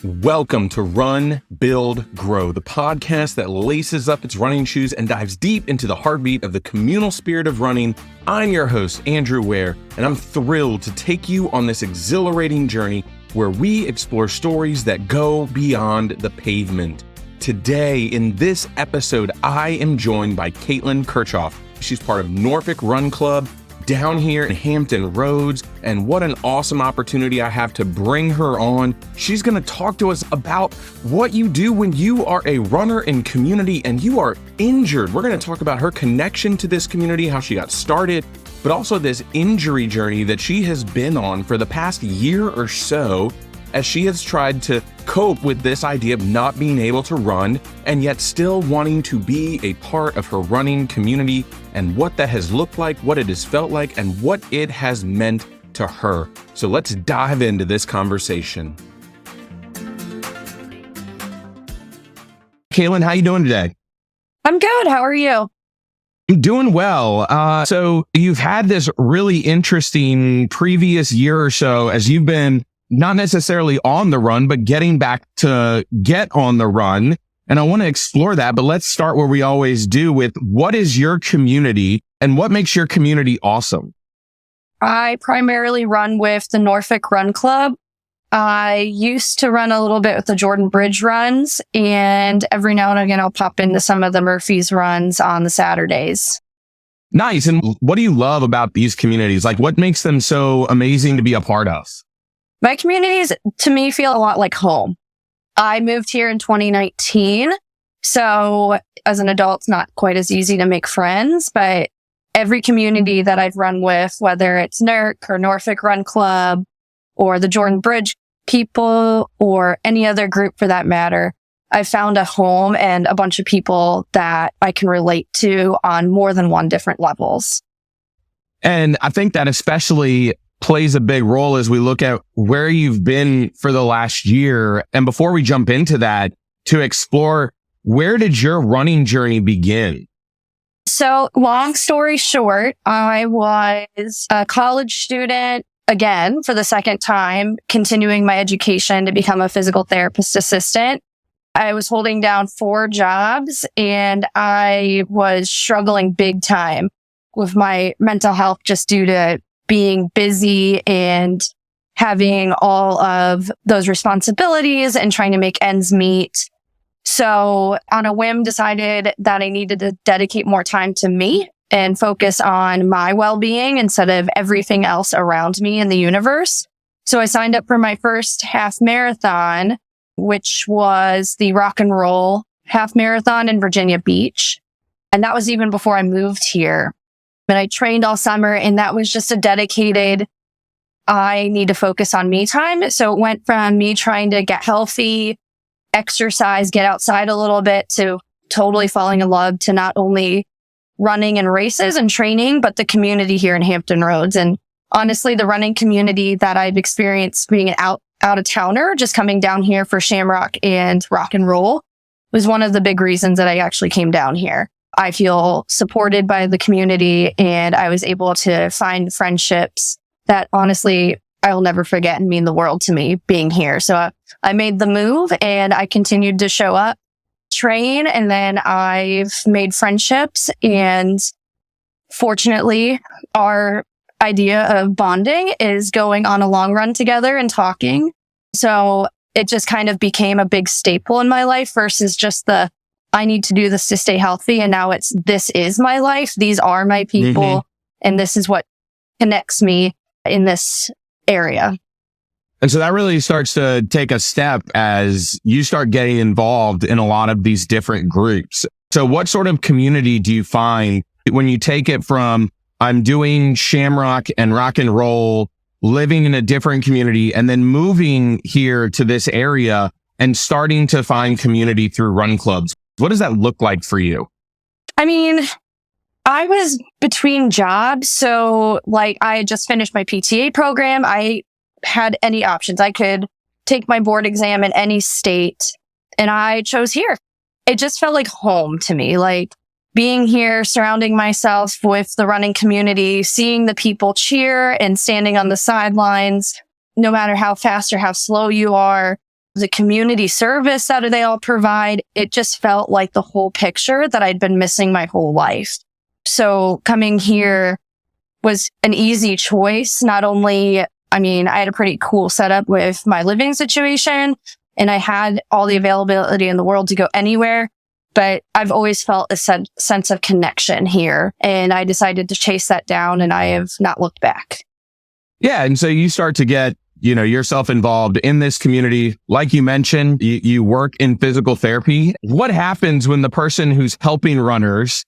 Welcome to Run, Build, Grow, the podcast that laces up its running shoes and dives deep into the heartbeat of the communal spirit of running. I'm your host, Andrew Ware, and I'm thrilled to take you on this exhilarating journey where we explore stories that go beyond the pavement. Today, in this episode, I am joined by Kirchoff. She's part of Norfolk Run Club down here in Hampton Roads, and what an awesome opportunity I have to bring her on. She's going to talk to us about what you do when you are a runner in community and you are injured. We're going to talk about her connection to this community, how she got started, but also this injury journey that she has been on for the past year or so as she has tried to cope with this idea of not being able to run and yet still wanting to be a part of her running community, and what that has looked like, what it has felt like, and what it has meant to her. So let's dive into this conversation. Caitlin, how you doing today? I'm good. How are you? I'm doing well. So you've had this really interesting previous year or so as you've been not necessarily on the run, but getting back to get on the run. And I want to explore that, but let's start where we always do with what is your community and what makes your community awesome? I primarily run with the Norfolk Run Club. I used to run a little bit with the Jordan Bridge runs, and every now and again, I'll pop into some of the Murphy's runs on the Saturdays. Nice. And what do you love about these communities? Like, what makes them so amazing to be a part of? My communities, to me, feel a lot like home. I moved here in 2019, so as an adult, it's not quite as easy to make friends, but every community that I've run with, whether it's NERC or Norfolk Run Club or the Jordan Bridge people or any other group for that matter, I've found a home and a bunch of people that I can relate to on more than one different levels. And I think that especially plays a big role as we look at where you've been for the last year. And before we jump into that, to explore, where did your running journey begin? So long story short, I was a college student, again, for the second time, continuing my education to become a physical therapist assistant. I was holding down 4 jobs and I was struggling big time with my mental health just due to being busy and having all of those responsibilities and trying to make ends meet. So on a whim, decided that I needed to dedicate more time to me and focus on my well-being instead of everything else around me in the universe. So I signed up for my first half marathon, which was the Rock and Roll half marathon in Virginia Beach. And that was even before I moved here. And I trained all summer, and that was just a dedicated, I need to focus on me time. So it went from me trying to get healthy, exercise, get outside a little bit, to totally falling in love to not only running in races and training, but the community here in Hampton Roads. And honestly, the running community that I've experienced being an out of towner, just coming down here for Shamrock and Rock and Roll, was one of the big reasons that I actually came down here. I feel supported by the community, and I was able to find friendships that honestly I'll never forget and mean the world to me being here. So I made the move and I continued to show up, train, and then I've made friendships. And fortunately, our idea of bonding is going on a long run together and talking. So it just kind of became a big staple in my life versus just the I need to do this to stay healthy. And now it's, this is my life. These are my people. And this is what connects me in this area. And so that really starts to take a step as you start getting involved in a lot of these different groups. So what sort of community do you find when you take it from I'm doing Shamrock and Rock and Roll, living in a different community, and then moving here to this area and starting to find community through run clubs? What does that look like for you? I mean, I was between jobs. So like I had just finished my PTA program. I had any options. I could take my board exam in any state, and I chose here. It just felt like home to me. Like being here, surrounding myself with the running community, seeing the people cheer and standing on the sidelines, no matter how fast or how slow you are. the community service that they all provide. It just felt like the whole picture that I'd been missing my whole life. So coming here was an easy choice. Not only, I had a pretty cool setup with my living situation and I had all the availability in the world to go anywhere, but I've always felt a sense of connection here. And I decided to chase that down and I have not looked back. Yeah. And so you start to get, yourself involved in this community. Like you mentioned, you work in physical therapy. What happens when the person who's helping runners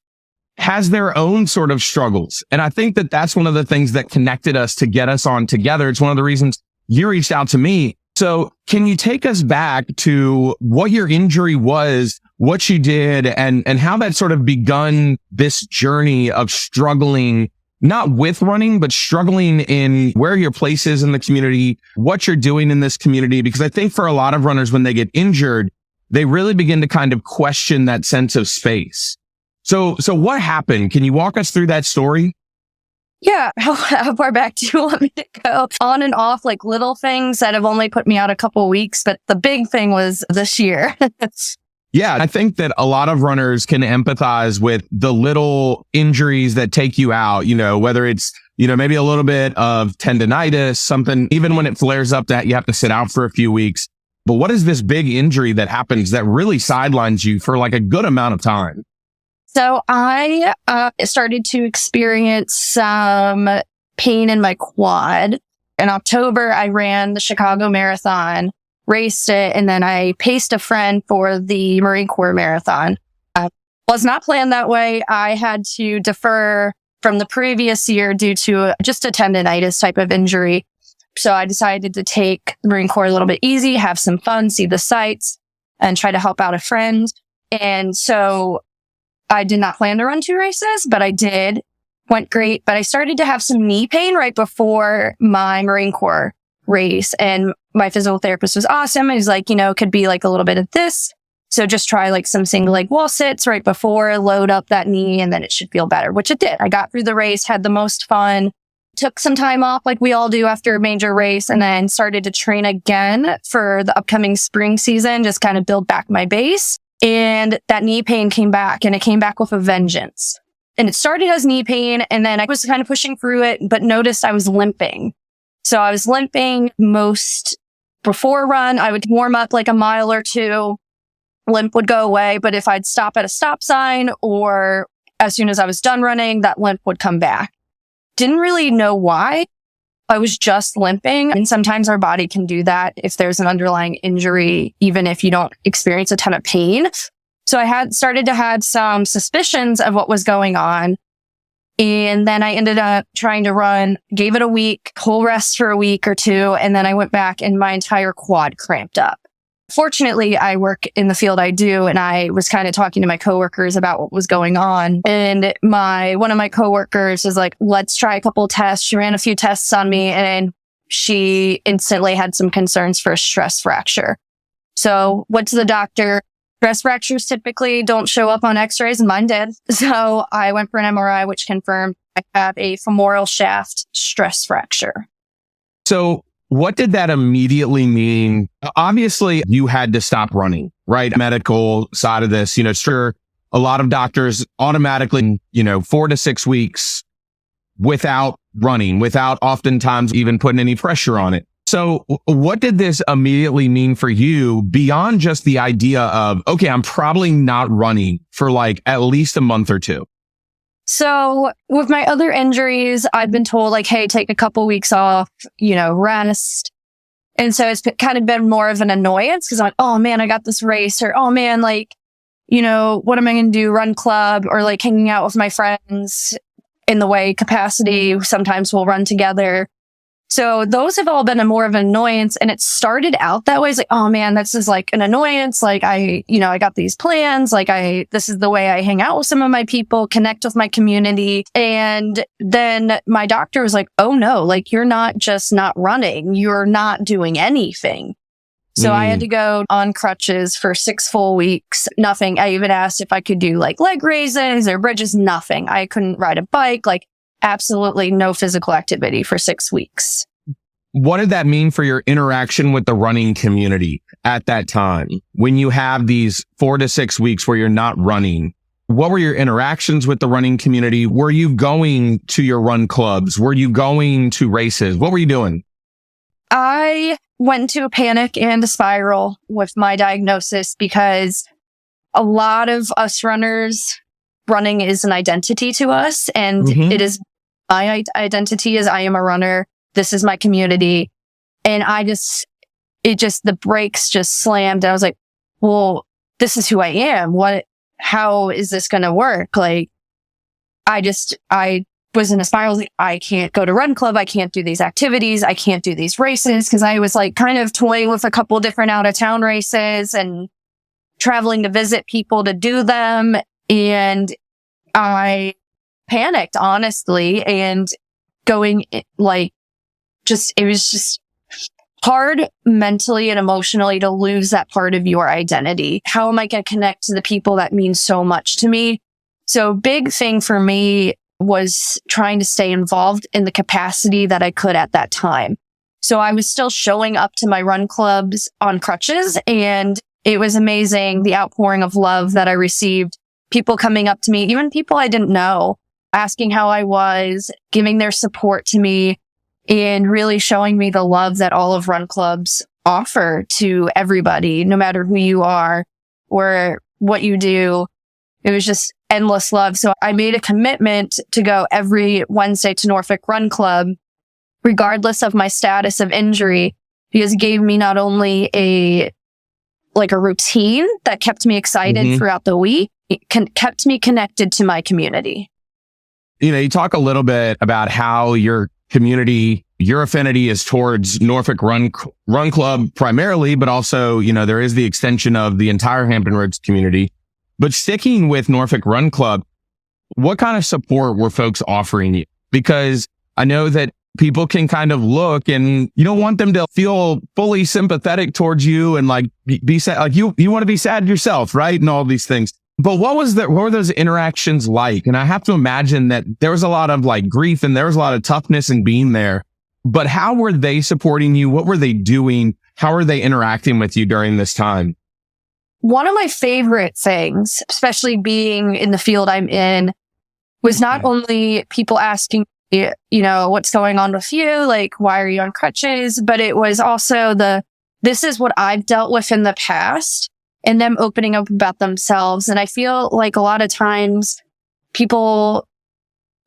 has their own sort of struggles? And I think that that's one of the things that connected us to get us on together. It's one of the reasons you reached out to me. So can you take us back to what your injury was, what you did, and how that sort of begun this journey of struggling, not with running, but struggling in where your place is in the community, what you're doing in this community? Because I think for a lot of runners, when they get injured, they really begin to kind of question that sense of space. So what happened? Can you walk us through that story? Yeah. How far back do you want me to go? On and off, like little things that have only put me out a couple of weeks, but the big thing was this year. Yeah, I think that a lot of runners can empathize with the little injuries that take you out, whether it's, maybe a little bit of tendonitis, something, even when it flares up that you have to sit out for a few weeks. But what is this big injury that happens that really sidelines you for like a good amount of time? So I started to experience some pain in my quad. In October, I ran the Chicago Marathon, raced it, and then I paced a friend for the Marine Corps Marathon. Was not planned that way. I had to defer from the previous year due to just a tendonitis type of injury. So I decided to take the Marine Corps a little bit easy, have some fun, see the sights, and try to help out a friend. And so I did not plan to run 2 races, but I did. Went great. But I started to have some knee pain right before my Marine Corps race. And my physical therapist was awesome. He's like, could be like a little bit of this. So just try like some single leg wall sits right before, load up that knee, and then it should feel better, which it did. I got through the race, had the most fun, took some time off like we all do after a major race, and then started to train again for the upcoming spring season, just kind of build back my base. And that knee pain came back, and it came back with a vengeance. And it started as knee pain, and then I was kind of pushing through it, but noticed I was limping. So I was limping most before run. I would warm up like a mile or two. Limp would go away. But if I'd stop at a stop sign or as soon as I was done running, that limp would come back. Didn't really know why. I was just limping. And sometimes our body can do that if there's an underlying injury, even if you don't experience a ton of pain. So I had started to have some suspicions of what was going on. And then I ended up trying to run, gave it a week, whole rest for a week or two. And then I went back and my entire quad cramped up. Fortunately, I work in the field I do, and I was kind of talking to my coworkers about what was going on. And one of my coworkers is like, let's try a couple of tests. She ran a few tests on me and she instantly had some concerns for a stress fracture. So went to the doctor. Stress fractures typically don't show up on x-rays, and mine did. So I went for an MRI, which confirmed I have a femoral shaft stress fracture. So what did that immediately mean? Obviously, you had to stop running, right? Medical side of this, sure, a lot of doctors automatically, 4 to 6 weeks without running, without oftentimes even putting any pressure on it. So what did this immediately mean for you beyond just the idea of, okay, I'm probably not running for like at least a month or two? So with my other injuries, I've been told like, hey, take a couple weeks off, rest. And so it's kind of been more of an annoyance because I'm like, oh man, I got this race, or oh man, like, what am I going to do? Run club, or like hanging out with my friends in the way capacity. Sometimes we'll run together. So those have all been more of an annoyance, and it started out that way. It's like, oh man, this is like an annoyance. Like I got these plans. Like this is the way I hang out with some of my people, connect with my community. And then my doctor was like, oh no, like you're not just not running. You're not doing anything. So I had to go on crutches for 6 full weeks. Nothing. I even asked if I could do like leg raises or bridges. Nothing. I couldn't ride a bike. Like absolutely no physical activity for 6 weeks. what did that mean for your interaction with the running community at that time? When you have these 4 to 6 weeks where you're not running, what were your interactions with the running community? Were you going to your run clubs? Were you going to races? What were you doing? I went into a panic and a spiral with my diagnosis because a lot of us runners, running is an identity to us. And it is my identity is I am a runner. This is my community. And the brakes just slammed. I was like, well, this is who I am. How is this going to work? Like, I was in a spiral. Like, I can't go to run club. I can't do these activities. I can't do these races because I was like kind of toying with a couple different out of town races and traveling to visit people to do them. And I panicked, honestly, and it was just hard mentally and emotionally to lose that part of your identity. How am I going to connect to the people that mean so much to me? So big thing for me was trying to stay involved in the capacity that I could at that time. So I was still showing up to my run clubs on crutches, and it was amazing, the outpouring of love that I received. People coming up to me, even people I didn't know, asking how I was, giving their support to me, and really showing me the love that all of run clubs offer to everybody, no matter who you are or what you do. It was just endless love. So I made a commitment to go every Wednesday to Norfolk Run Club, regardless of my status of injury, because it gave me not only a routine that kept me excited throughout the week, it kept me connected to my community. You talk a little bit about how your community, your affinity is towards Norfolk Run Club primarily, but also, there is the extension of the entire Hampton Roads community. But sticking with Norfolk Run Club, what kind of support were folks offering you? Because I know that people can kind of look and you don't want them to feel fully sympathetic towards you and be sad. Like you want to be sad yourself, right? And all these things. But what were those interactions like? And I have to imagine that there was a lot of grief and there was a lot of toughness in being there. But how were they supporting you? What were they doing? How are they interacting with you during this time? One of my favorite things, especially being in the field I'm in, was not only people asking, what's going on with you? Like, why are you on crutches? But it was also this is what I've dealt with in the past, and them opening up about themselves. And I feel like a lot of times people,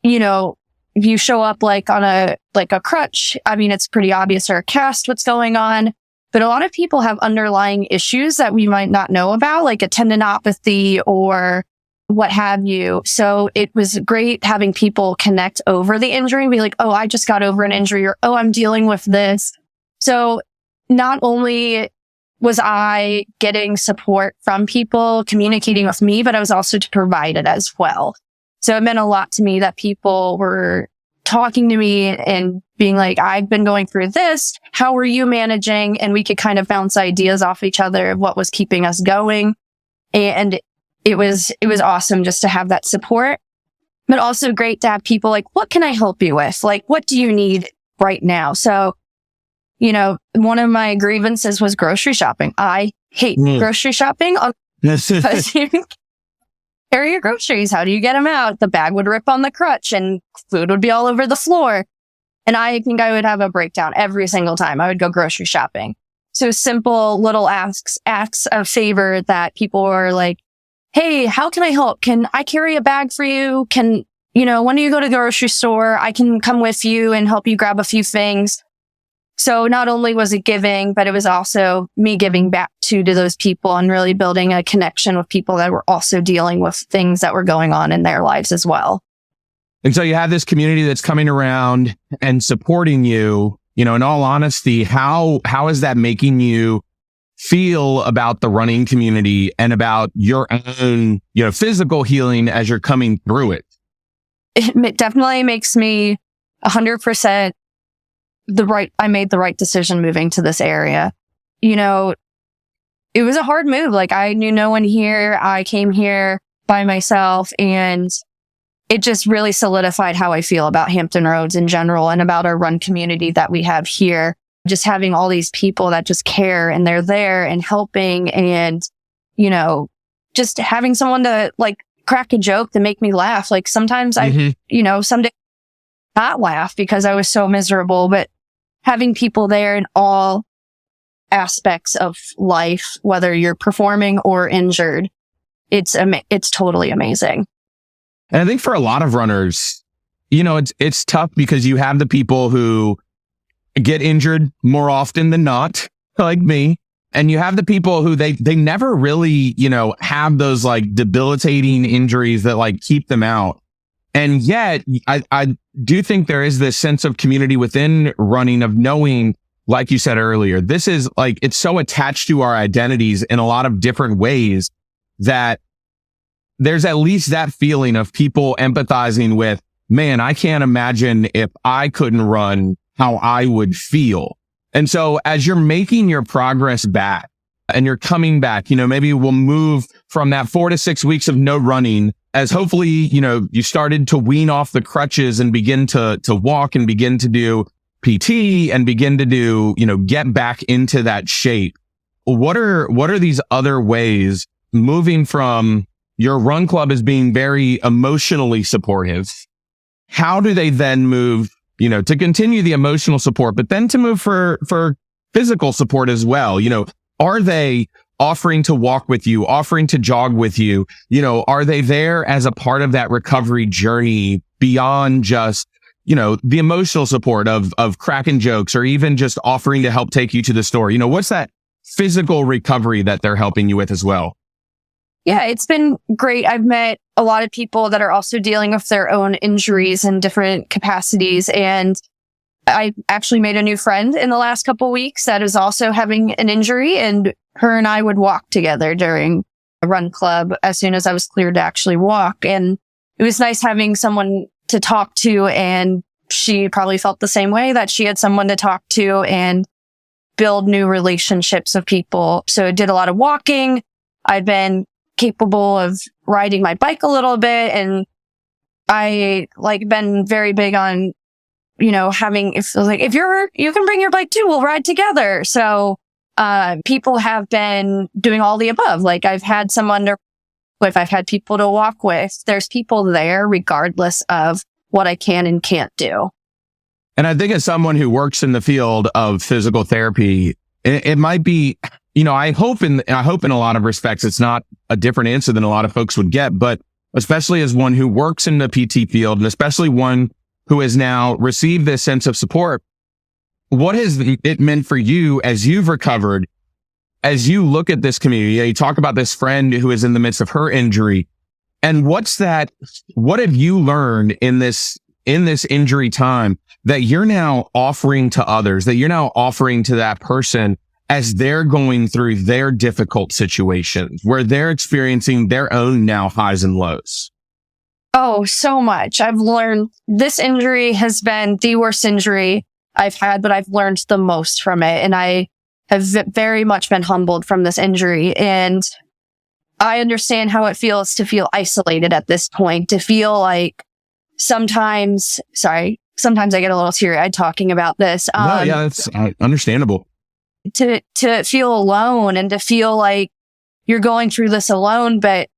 you show up on a crutch. I mean, it's pretty obvious, or a cast, what's going on. But a lot of people have underlying issues that we might not know about, like a tendinopathy or what have you. So it was great having people connect over the injury and be like, oh, I just got over an injury, or, oh, I'm dealing with this. So not only was I getting support from people communicating with me, but I was also to provide it as well. So it meant a lot to me that people were talking to me and being like, I've been going through this. How are you managing? And we could kind of bounce ideas off each other of what was keeping us going. And it was awesome just to have that support, but also great to have people like, what can I help you with? Like, what do you need right now? So, one of my grievances was grocery shopping. I hate grocery shopping because you carry your groceries. How do you get them out? The bag would rip on the crutch and food would be all over the floor. And I think I would have a breakdown every single time I would go grocery shopping. So simple little acts of favor that people were like, hey, how can I help? Can I carry a bag for you? When do you go to the grocery store? I can come with you and help you grab a few things. So not only was it giving, but it was also me giving back to those people and really building a connection with people that were also dealing with things that were going on in their lives as well. And so you have this community that's coming around and supporting you. In all honesty, how is that making you feel about the running community and about your own, physical healing as you're coming through it? It definitely makes me 100% I made the right decision moving to this area. It was a hard move. I knew no one here. I came here by myself, and it just really solidified how I feel about Hampton Roads in general and about our run community that we have here. Just having all these people that just care and they're there and helping and, just having someone to like crack a joke to make me laugh. Like sometimes some days not laugh because I was so miserable, but having people there in all aspects of life, whether you're performing or injured, it's totally amazing. And I think for a lot of runners, it's tough because you have the people who get injured more often than not, like me. And you have the people who they never really, have those like debilitating injuries that like keep them out. And yet I do think there is this sense of community within running of knowing, like you said earlier, this is like, it's so attached to our identities in a lot of different ways that there's at least that feeling of people empathizing with, man, I can't imagine if I couldn't run how I would feel. And so as you're making your progress back and you're coming back, maybe we'll move from that 4 to 6 weeks of no running as hopefully, you started to wean off the crutches and begin to walk and begin to do PT and begin to do, get back into that shape. What are these other ways moving from your run club as being very emotionally supportive? How do they then move, to continue the emotional support, but then to move for physical support as well? Are they offering to walk with you, offering to jog with you? Are they there as a part of that recovery journey beyond just, the emotional support of cracking jokes or even just offering to help take you to the store? What's that physical recovery that they're helping you with as well? Yeah, it's been great. I've met a lot of people that are also dealing with their own injuries in different capacities. And I actually made a new friend in the last couple of weeks that is also having an injury, and her and I would walk together during a run club as soon as I was cleared to actually walk. And it was nice having someone to talk to, and she probably felt the same way, that she had someone to talk to and build new relationships with people. So I did a lot of walking. I've been capable of riding my bike a little bit, and I been very big on, having, if you can bring your bike too, we'll ride together. So, people have been doing all the above. Like I've had if I've had people to walk with, there's people there regardless of what I can and can't do. And I think as someone who works in the field of physical therapy, it might be, I hope in a lot of respects, it's not a different answer than a lot of folks would get, but especially as one who works in the PT field, and especially one who has now received this sense of support, what has it meant for you as you've recovered, as you look at this community? You talk about this friend who is in the midst of her injury, and what have you learned in this injury time that you're now offering to others, that you're now offering to that person as they're going through their difficult situations where they're experiencing their own now highs and lows? Oh, so much. I've learned this injury has been the worst injury I've had, but I've learned the most from it. And I have very much been humbled from this injury. And I understand how it feels to feel isolated at this point, to feel like sometimes I get a little teary-eyed talking about this. That's understandable. To feel alone and to feel like you're going through this alone, but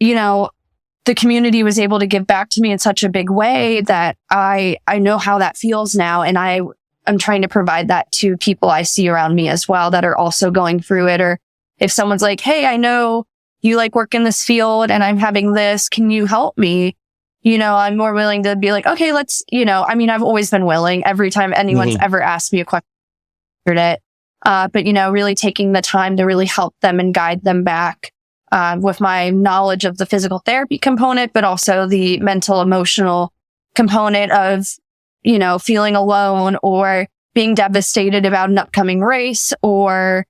the community was able to give back to me in such a big way that I know how that feels now. And I'm trying to provide that to people I see around me as well that are also going through it. Or if someone's like, hey, I know you work in this field and I'm having this, can you help me? I'm more willing to be like, okay, let's, I've always been willing every time anyone's ever asked me a question. But really taking the time to really help them and guide them back. With my knowledge of the physical therapy component, but also the mental, emotional component of, feeling alone or being devastated about an upcoming race or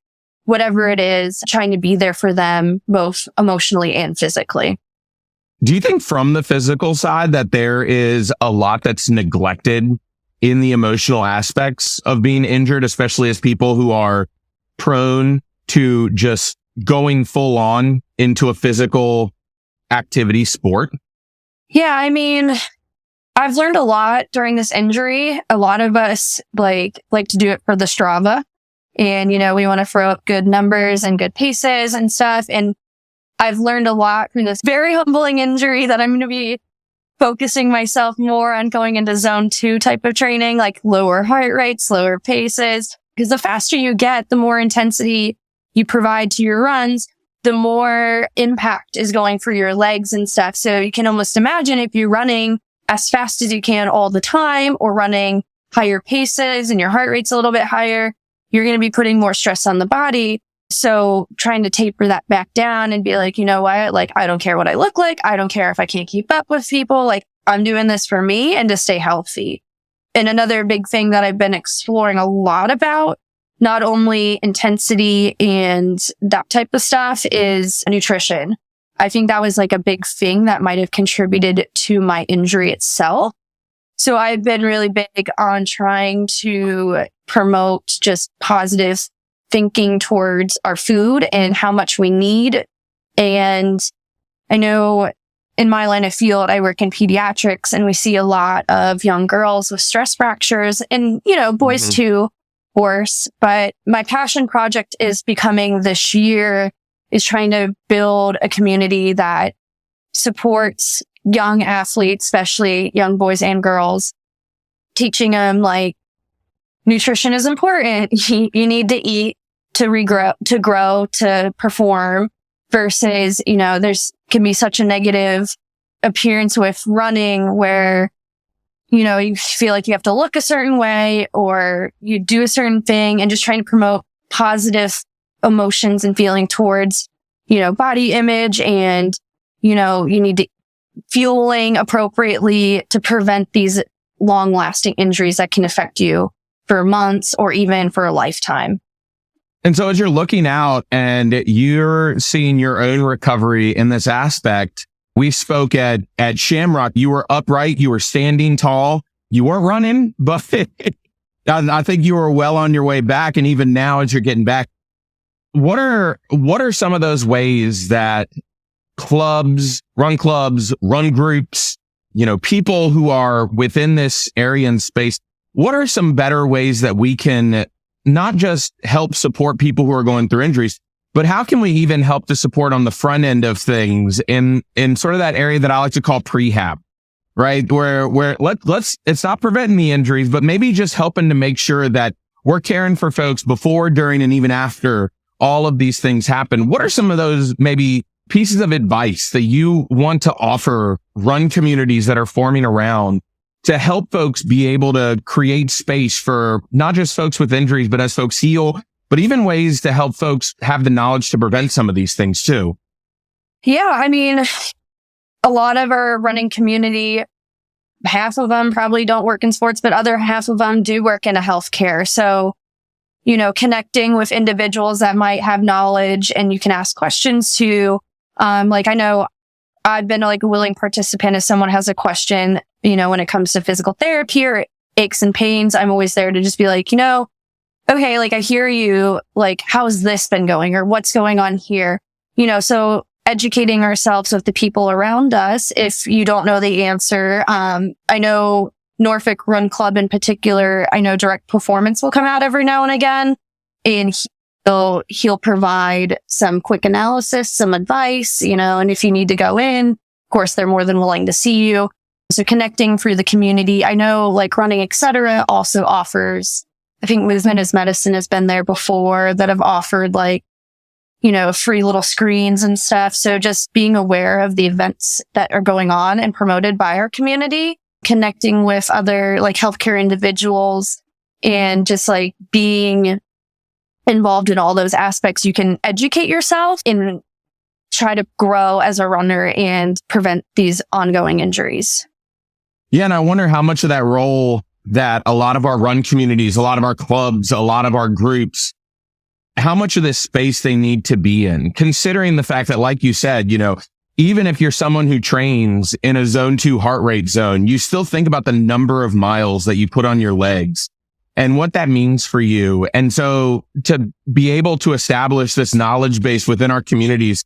whatever it is, trying to be there for them, both emotionally and physically. Do you think from the physical side that there is a lot that's neglected in the emotional aspects of being injured, especially as people who are prone to just going full on into a physical activity sport? Yeah, I mean, I've learned a lot during this injury. A lot of us like to do it for the Strava. And, we want to throw up good numbers and good paces and stuff. And I've learned a lot from this very humbling injury that I'm going to be focusing myself more on going into zone 2 type of training, like lower heart rates, slower paces. Because the faster you get, the more intensity you provide to your runs, the more impact is going for your legs and stuff. So you can almost imagine if you're running as fast as you can all the time or running higher paces and your heart rate's a little bit higher, you're going to be putting more stress on the body. So trying to taper that back down and be like, you know what? Like, I don't care what I look like. I don't care if I can't keep up with people. Like, I'm doing this for me and to stay healthy. And another big thing that I've been exploring a lot about, not only intensity and that type of stuff, is nutrition. I think that was like a big thing that might have contributed to my injury itself. So I've been really big on trying to promote just positive thinking towards our food and how much we need. And I know in my line of field, I work in pediatrics, and we see a lot of young girls with stress fractures and, boys too, of course. But my passion project is becoming this year is trying to build a community that supports young athletes, especially young boys and girls, teaching them like nutrition is important. You need to eat to regrow, to grow, to perform, versus, there's can be such a negative appearance with running where, you feel like you have to look a certain way or you do a certain thing, and just trying to promote positive emotions and feeling towards, body image, and, you need to fueling appropriately to prevent these long lasting injuries that can affect you for months or even for a lifetime. And so as you're looking out and you're seeing your own recovery in this aspect, we spoke at Shamrock. You were upright, you were standing tall, you weren't running, but I think you were well on your way back. And even now, as you're getting back, what are some of those ways that clubs, run groups, people who are within this area and space, what are some better ways that we can not just help support people who are going through injuries, but how can we even help to support on the front end of things in sort of that area that I like to call prehab, right? Where it's not preventing the injuries, but maybe just helping to make sure that we're caring for folks before, during, and even after all of these things happen. What are some of those maybe pieces of advice that you want to offer run communities that are forming around to help folks be able to create space for not just folks with injuries, but as folks heal, but even ways to help folks have the knowledge to prevent some of these things too? Yeah, I mean, a lot of our running community, half of them probably don't work in sports, but other half of them do work in a healthcare. So, connecting with individuals that might have knowledge and you can ask questions to. I know I've been a willing participant if someone has a question, when it comes to physical therapy or aches and pains. I'm always there to just be like, okay, I hear you, how's this been going or what's going on here? So educating ourselves with the people around us. If you don't know the answer, I know Norfolk Run Club in particular, I know Direct Performance will come out every now and again, and he'll provide some quick analysis, some advice, and if you need to go in, of course, they're more than willing to see you. So connecting through the community. I know Running Etc. also offers, I think Movement is Medicine has been there before, that have offered free little screens and stuff. So just being aware of the events that are going on and promoted by our community, connecting with other healthcare individuals, and just being involved in all those aspects. You can educate yourself and try to grow as a runner and prevent these ongoing injuries. Yeah. And I wonder how much of that role that a lot of our run communities, a lot of our clubs, a lot of our groups, how much of this space they need to be in, considering the fact that, like you said, even if you're someone who trains in a zone 2 heart rate zone, you still think about the number of miles that you put on your legs and what that means for you. And so to be able to establish this knowledge base within our communities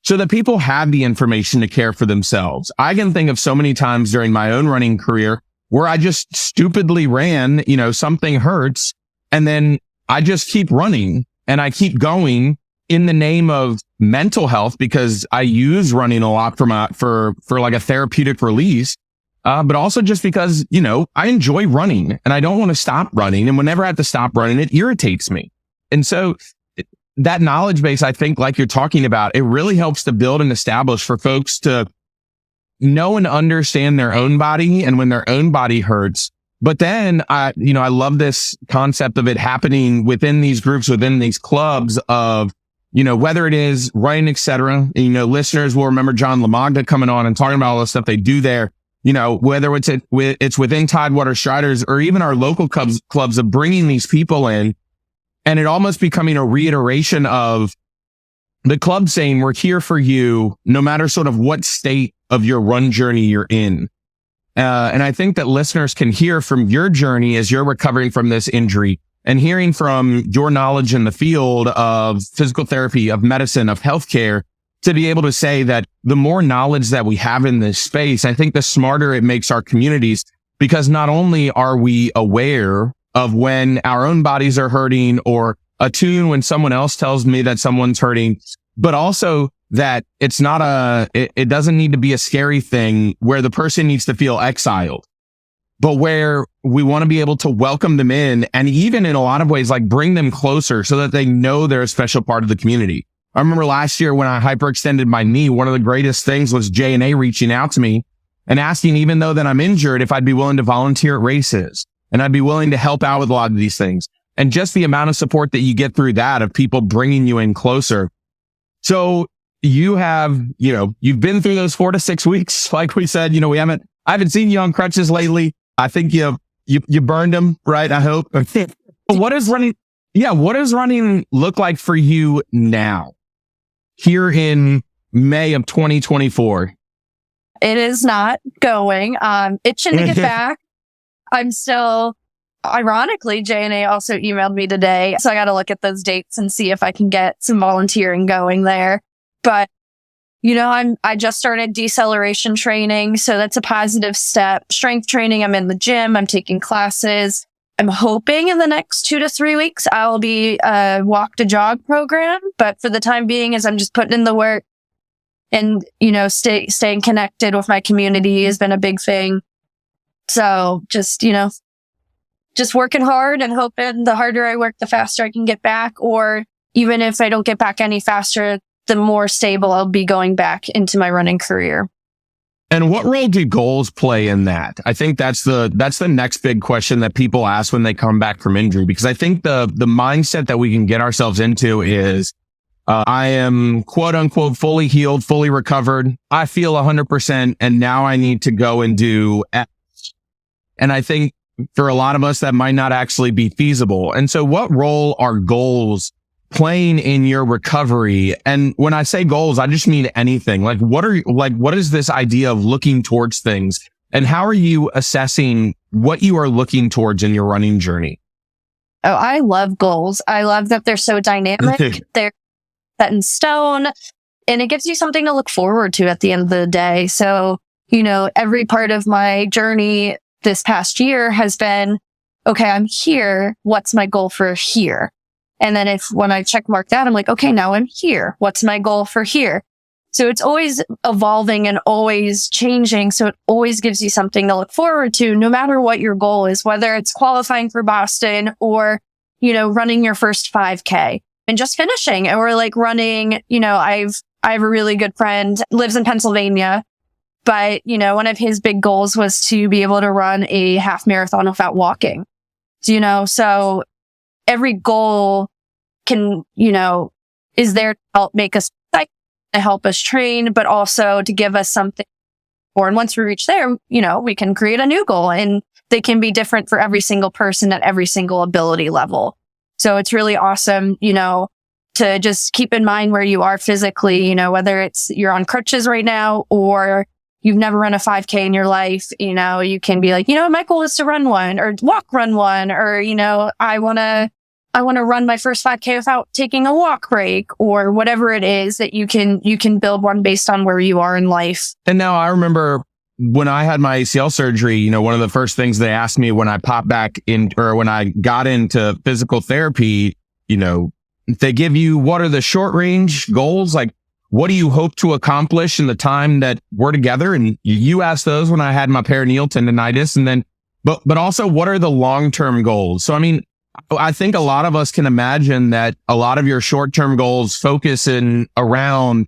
so that people have the information to care for themselves. I can think of so many times during my own running career where I just stupidly ran, something hurts, and then I just keep running and I keep going in the name of mental health, because I use running a lot for like a therapeutic release. But also just because, I enjoy running and I don't want to stop running. And whenever I have to stop running, it irritates me. And so that knowledge base, I think, like you're talking about, it really helps to build and establish for folks to know and understand their own body and when their own body hurts. But then I love this concept of it happening within these groups, within these clubs of, whether it is running, et cetera. Listeners will remember John Lamagna coming on and talking about all the stuff they do there. Whether it's within Tidewater Striders or even our local clubs of bringing these people in, and it almost becoming a reiteration of the club saying, we're here for you, no matter sort of what state of your run journey you're in. And I think that listeners can hear from your journey as you're recovering from this injury, and hearing from your knowledge in the field of physical therapy, of medicine, of healthcare, to be able to say that the more knowledge that we have in this space, I think the smarter it makes our communities, because not only are we aware of when our own bodies are hurting or attune when someone else tells me that someone's hurting, but also that it's not it doesn't need to be a scary thing where the person needs to feel exiled, but where we want to be able to welcome them in, and even in a lot of ways, like bring them closer so that they know they're a special part of the community. I remember last year when I hyperextended my knee, one of the greatest things was J&A reaching out to me and asking, even though that I'm injured, if I'd be willing to volunteer at races, and I'd be willing to help out with a lot of these things. And just the amount of support that you get through that, of people bringing you in closer. So you have, you've been through those 4 to 6 weeks. Like we said, I haven't seen you on crutches lately. I think you burned them, right? I hope. What does running look like for you now, here in May of 2024? It is not going. Itching to get back. I'm still, ironically, J&A also emailed me today. So I got to look at those dates and see if I can get some volunteering going there. But, I just started deceleration training. So that's a positive step. Strength training, I'm in the gym. I'm taking classes. I'm hoping in the next 2 to 3 weeks, I'll be a walk to jog program. But for the time being, as I'm just putting in the work and, staying connected with my community has been a big thing. So just working hard and hoping the harder I work, the faster I can get back. Or even if I don't get back any faster, the more stable I'll be going back into my running career. And what role do goals play in that? I think that's the next big question that people ask when they come back from injury, because I think the mindset that we can get ourselves into is, I am quote unquote fully healed, fully recovered. I feel 100%, and now I need to go and do X. And I think for a lot of us, that might not actually be feasible. And so what role are goals playing in your recovery? And when I say goals, I just mean anything. What is this idea of looking towards things, and how are you assessing what you are looking towards in your running journey? Oh, I love goals. I love that they're so dynamic. They're set in stone, and it gives you something to look forward to at the end of the day. So, every part of my journey this past year has been, okay, I'm here. What's my goal for here? And then when I check mark that, I'm like, okay, now I'm here. What's my goal for here? So it's always evolving and always changing. So it always gives you something to look forward to, no matter what your goal is, whether it's qualifying for Boston or, running your first 5K and just finishing, or like running, I have a really good friend, lives in Pennsylvania, but, one of his big goals was to be able to run a half marathon without walking. So every goal can, is there to help make us psych, to help us train, but also to give us something. And once we reach there, we can create a new goal, and they can be different for every single person at every single ability level. So it's really awesome, to just keep in mind where you are physically, whether it's you're on crutches right now or you've never run a 5K in your life, you can be like, my goal is to run one or run one, or, I want to I want to run my first 5K without taking a walk break, or whatever it is that you can build one based on where you are in life. And now I remember when I had my ACL surgery, one of the first things they asked me when I popped back in, or when I got into physical therapy, they give you, what are the short range goals? Like, what do you hope to accomplish in the time that we're together? And you asked those when I had my peroneal tendonitis. And then, but also, what are the long-term goals? So, I think a lot of us can imagine that a lot of your short-term goals focus in around,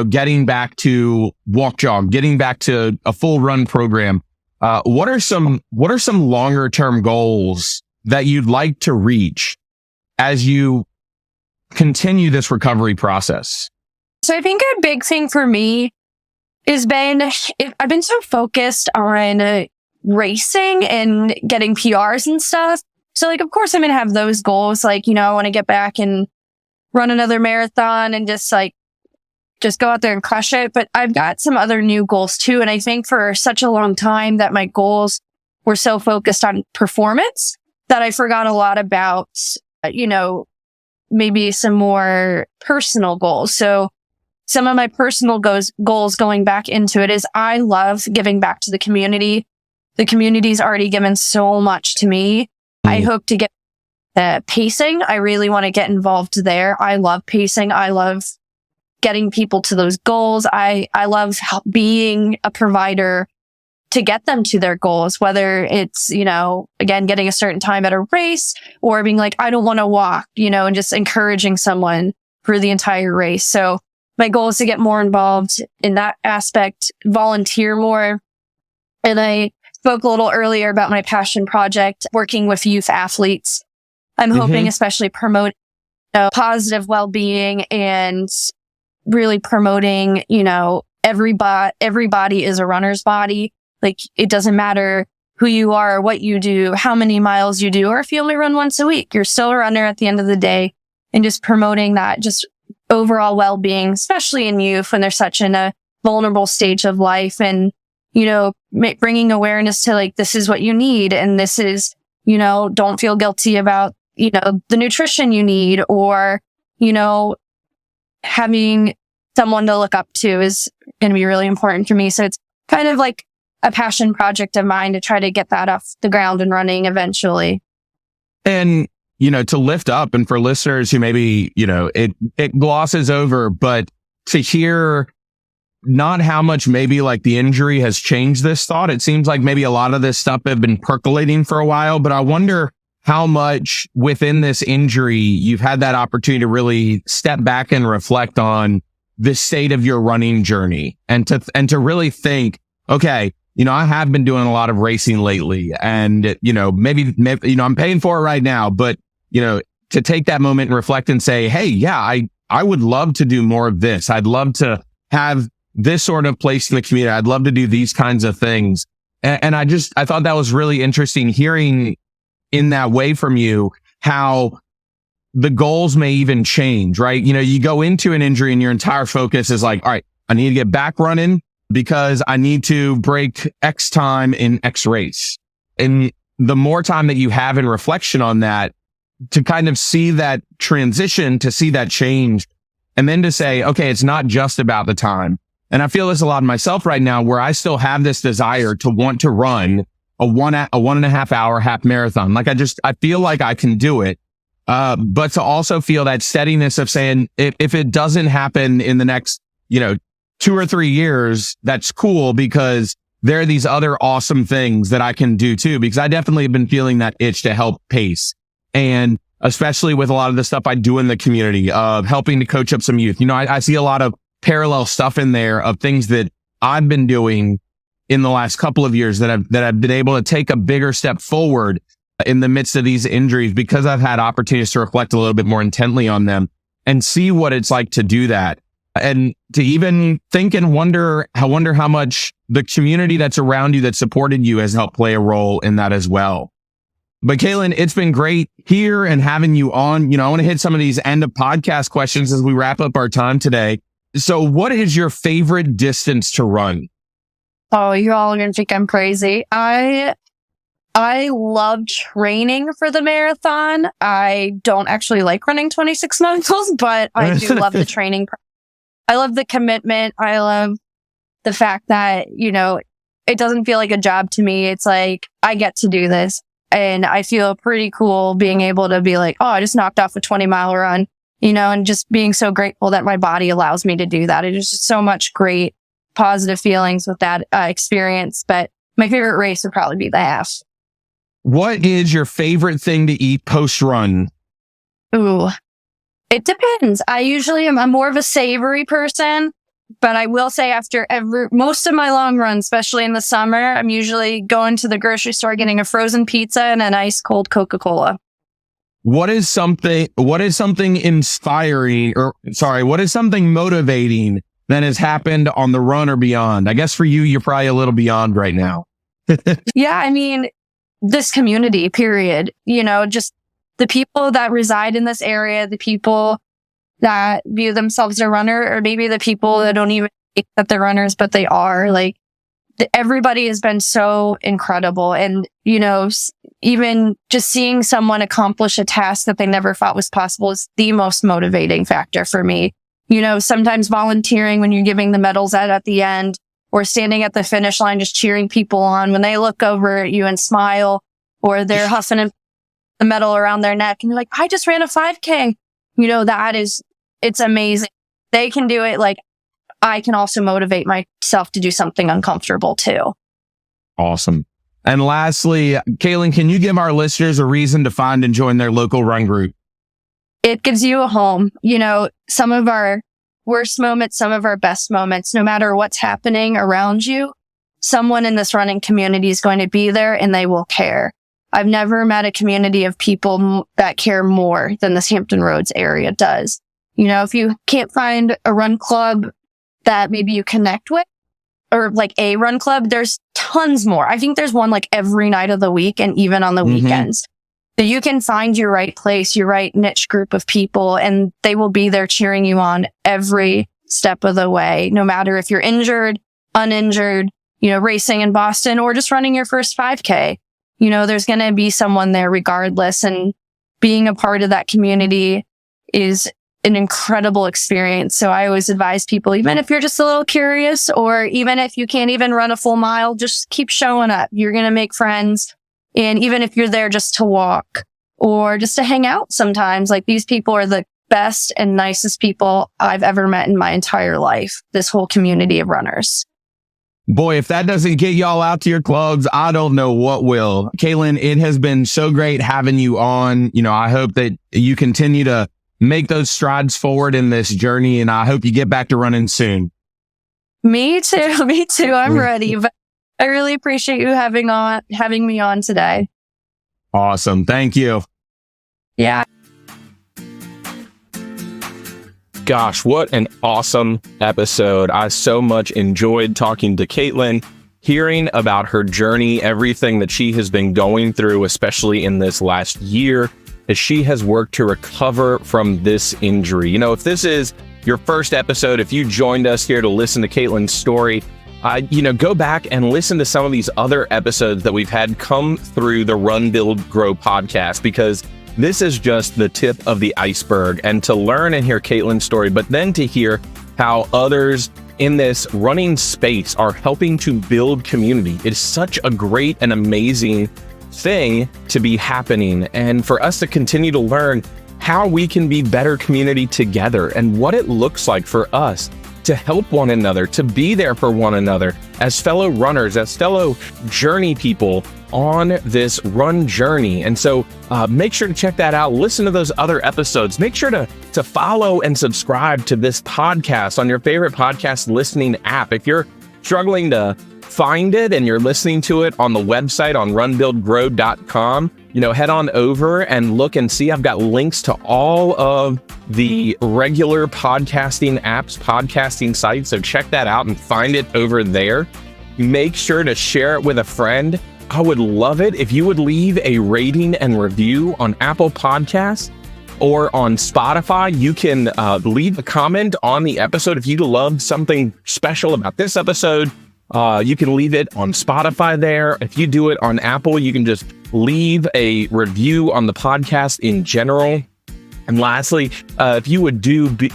getting back to walk jog, getting back to a full run program. What are some longer-term goals that you'd like to reach as you continue this recovery process? So I think a big thing for me has been, I've been so focused on racing and getting PRs and stuff. So of course I'm going to have those goals. I want to get back and run another marathon and just go out there and crush it. But I've got some other new goals too. And I think for such a long time that my goals were so focused on performance that I forgot a lot about, maybe some more personal goals. So some of my personal goals going back into it is I love giving back to the community. The community's already given so much to me. I hope to get pacing. I really want to get involved there. I love pacing. I love getting people to those goals. I love being a provider to get them to their goals, whether it's, again, getting a certain time at a race or being like, I don't want to walk, and just encouraging someone for the entire race. So my goal is to get more involved in that aspect, volunteer more. And I spoke a little earlier about my passion project, working with youth athletes. I'm hoping especially promote positive well-being and really promoting, everybody is a runner's body. It doesn't matter who you are, or what you do, how many miles you do, or if you only run once a week, you're still a runner at the end of the day. And just promoting that, just overall well-being, especially in youth when they're such in a vulnerable stage of life, and, bringing awareness to this is what you need. And this is, don't feel guilty about, the nutrition you need, or, having someone to look up to is going to be really important for me. So it's kind of like a passion project of mine to try to get that off the ground and running eventually. And, to lift up, and for listeners who maybe, it glosses over, but to hear not how much maybe the injury has changed this thought. It seems like maybe a lot of this stuff have been percolating for a while, but I wonder how much within this injury you've had that opportunity to really step back and reflect on the state of your running journey, and to really think, okay, I have been doing a lot of racing lately, and, maybe, I'm paying for it right now, but, to take that moment and reflect and say, hey, yeah, I would love to do more of this. I'd love to have this sort of place in the community. I'd love to do these kinds of things. And I thought that was really interesting hearing in that way from you, how the goals may even change, right? You go into an injury and your entire focus is all right, I need to get back running because I need to break X time in X race. And the more time that you have in reflection on that, to kind of see that transition, to see that change, and then to say, okay, it's not just about the time. And I feel this a lot in myself right now, where I still have this desire to want to run a 1.5 hour half marathon. I feel like I can do it. But to also feel that steadiness of saying, if it doesn't happen in the next, 2 or 3 years, that's cool, because there are these other awesome things that I can do too, because I definitely have been feeling that itch to help pace. And especially with a lot of the stuff I do in the community of helping to coach up some youth, I see a lot of parallel stuff in there of things that I've been doing in the last couple of years that I've been able to take a bigger step forward in the midst of these injuries, because I've had opportunities to reflect a little bit more intently on them and see what it's like to do that. And to even think and wonder how much the community that's around you that supported you has helped play a role in that as well. But Kaylin, it's been great here and having you on. I want to hit some of these end of podcast questions as we wrap up our time today. So what is your favorite distance to run? Oh, you're all going to think I'm crazy. I I love training for the marathon. I don't actually like running 26 miles, but I do love the training. I love the commitment. I love the fact that, it doesn't feel like a job to me. It's like, I get to do this. And I feel pretty cool being able to be like, oh, I just knocked off a 20-mile run, and just being so grateful that my body allows me to do that. It is just so much great positive feelings with that experience. But my favorite race would probably be the half. What is your favorite thing to eat post-run? Ooh, it depends. I'm more of a savory person, but I will say after most of my long runs, especially in the summer, I'm usually going to the grocery store, getting a frozen pizza and an ice cold Coca-Cola. What is something motivating that has happened on the run or beyond? I guess for you, you're probably a little beyond right now. Yeah, this community, period. Just the people that reside in this area, the people that view themselves as a runner, or maybe the people that don't even think that they're runners, but they are. Like, everybody has been so incredible. And, even just seeing someone accomplish a task that they never thought was possible is the most motivating factor for me. Sometimes volunteering when you're giving the medals at the end, or standing at the finish line, just cheering people on when they look over at you and smile, or they're huffing the medal around their neck and you're like, I just ran a 5K. It's amazing. They can do it. Like, I can also motivate myself to do something uncomfortable too. Awesome. And lastly, Caitlin, can you give our listeners a reason to find and join their local run group? It gives you a home. Some of our worst moments, some of our best moments, no matter what's happening around you, someone in this running community is going to be there and they will care. I've never met a community of people that care more than this Hampton Roads area does. If you can't find a run club that maybe you connect with, or like a run club, there's tons more. I think there's one like every night of the week and even on the weekends. So you can find your right place, your right niche group of people, and they will be there cheering you on every step of the way, no matter if you're injured, uninjured, racing in Boston or just running your first 5K. There's going to be someone there regardless. And being a part of that community is an incredible experience. So I always advise people, even if you're just a little curious, or even if you can't even run a full mile, just keep showing up. You're going to make friends. And even if you're there just to walk or just to hang out sometimes, like, these people are the best and nicest people I've ever met in my entire life, this whole community of runners. Boy, if that doesn't get y'all out to your clubs, I don't know what will. Caitlin, it has been so great having you on. I hope that you continue to make those strides forward in this journey, and I hope you get back to running soon. Me too. Me too. I'm ready. But I really appreciate you having me on today. Awesome. Thank you. Yeah. Gosh, what an awesome episode. I so much enjoyed talking to Caitlin, hearing about her journey, everything that she has been going through, especially in this last year, as she has worked to recover from this injury. If this is your first episode, if you joined us here to listen to Caitlin's story, go back and listen to some of these other episodes that we've had come through the Run, Build, Grow podcast, because this is just the tip of the iceberg. And to learn and hear Caitlin's story, but then to hear how others in this running space are helping to build community. It's such a great and amazing thing to be happening, and for us to continue to learn how we can be better community together and what it looks like for us to help one another, to be there for one another as fellow runners, as fellow journey people on this run journey. And so make sure to check that out. Listen to those other episodes. Make sure to follow and subscribe to this podcast on your favorite podcast listening app. If you're struggling to find it and you're listening to it on the website on runbuildgrow.com, head on over and look and see. I've got links to all of the regular podcasting apps, podcasting sites. So check that out and find it over there. Make sure to share it with a friend. I would love it if you would leave a rating and review on Apple Podcasts or on Spotify. You can leave a comment on the episode if you loved something special about this episode, You can leave it on Spotify there. If you do it on Apple, you can just leave a review on the podcast in general. And lastly, if you would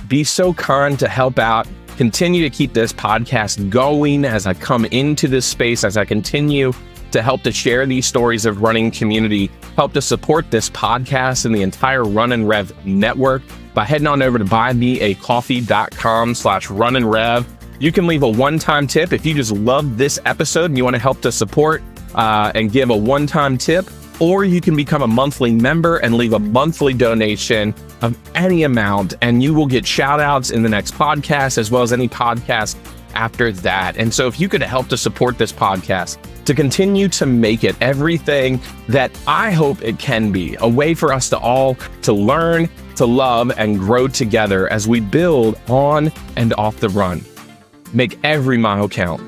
be so kind to help out, continue to keep this podcast going as I come into this space, as I continue to help to share these stories of running community, help to support this podcast and the entire Run and Rev network by heading on over to buymeacoffee.com/runandrev. You can leave a one-time tip if you just love this episode and you want to help to support and give a one-time tip, or you can become a monthly member and leave a monthly donation of any amount, and you will get shout outs in the next podcast as well as any podcast after that. And so if you could help to support this podcast to continue to make it everything that I hope it can be, a way for us to all to learn, to love, and grow together as we build on and off the run. Make every mile count.